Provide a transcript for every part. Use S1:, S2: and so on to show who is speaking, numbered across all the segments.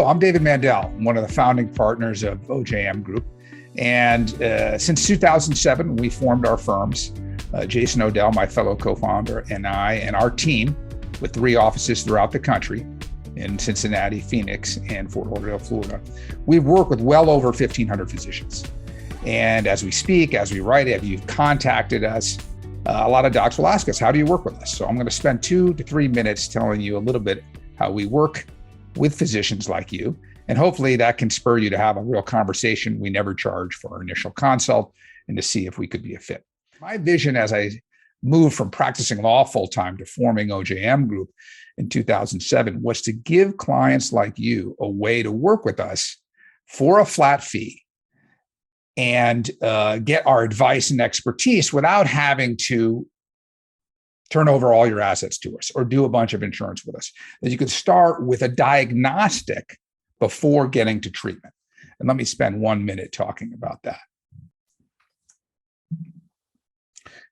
S1: Hello, I'm David Mandel. I'm one of the founding partners of OJM Group. And since 2007, we formed our firms. Jason Odell, my fellow co-founder, and I, and our team with 3 offices throughout the country in Cincinnati, Phoenix, and Fort Lauderdale, Florida. We've worked with well over 1,500 physicians. And as we speak, as we write, if you've contacted us, a lot of docs will ask us, how do you work with us? So I'm going to spend 2 to 3 minutes telling you a little bit how we work with physicians like you. And hopefully that can spur you to have a real conversation. We never charge for our initial consult and to see if we could be a fit. My vision as I moved from practicing law full-time to forming OJM Group in 2007 was to give clients like you a way to work with us for a flat fee and get our advice and expertise without having to turn over all your assets to us or do a bunch of insurance with us. That you could start with a diagnostic before getting to treatment. And let me spend 1 minute talking about that.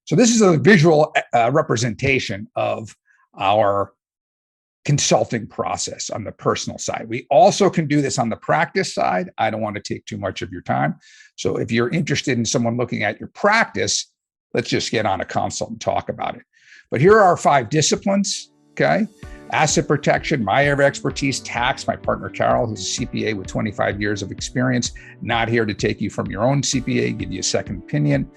S1: So this is a visual representation of our consulting process on the personal side. We also can do this on the practice side. I don't want to take too much of your time. So if you're interested in someone looking at your practice, let's just get on a consult and talk about it. But here are our 5 disciplines, okay? Asset protection, my area of expertise, tax, my partner Carol, who's a CPA with 25 years of experience, not here to take you from your own CPA, give you a second opinion.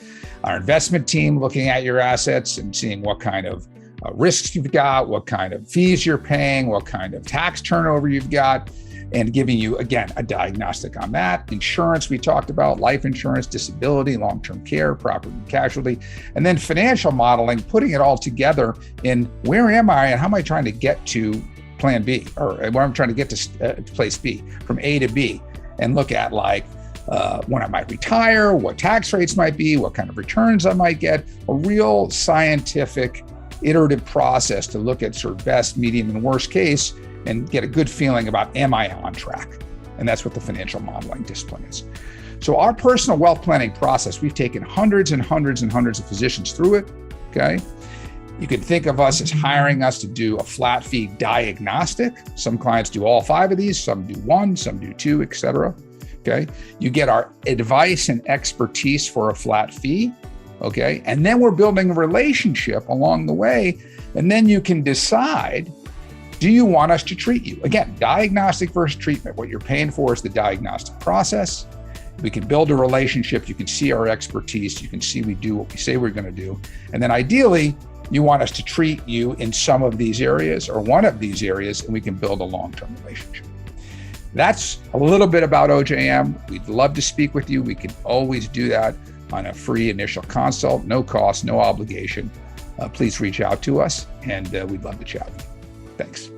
S1: Our investment team looking at your assets and seeing what kind of risks you've got, what kind of fees you're paying, what kind of tax turnover you've got, and giving you, again, a diagnostic on that. Insurance, we talked about, life insurance, disability, long-term care, property and casualty, and then financial modeling, putting it all together in where am I and how am I trying to get to plan B, or where I'm trying to get to place B, from A to B, and look at like when I might retire, what tax rates might be, what kind of returns I might get, a real scientific, iterative process to look at sort of best, medium, and worst case, and get a good feeling about, am I on track? And that's what the financial modeling discipline is. So our personal wealth planning process, we've taken hundreds and hundreds and hundreds of physicians through it, okay? You can think of us as hiring us to do a flat fee diagnostic. Some clients do all 5 of these, some do 1, some do 2, et cetera, okay? You get our advice and expertise for a flat fee, okay? And then we're building a relationship along the way, and then you can decide, do you want us to treat you? Again, diagnostic versus treatment. What you're paying for is the diagnostic process. We can build a relationship. You can see our expertise. You can see we do what we say we're going to do. And then ideally, you want us to treat you in some of these areas or one of these areas, and we can build a long-term relationship. That's a little bit about OJM. We'd love to speak with you. We can always do that on a free initial consult, no cost, no obligation. Please reach out to us, and we'd love to chat with you. Thanks.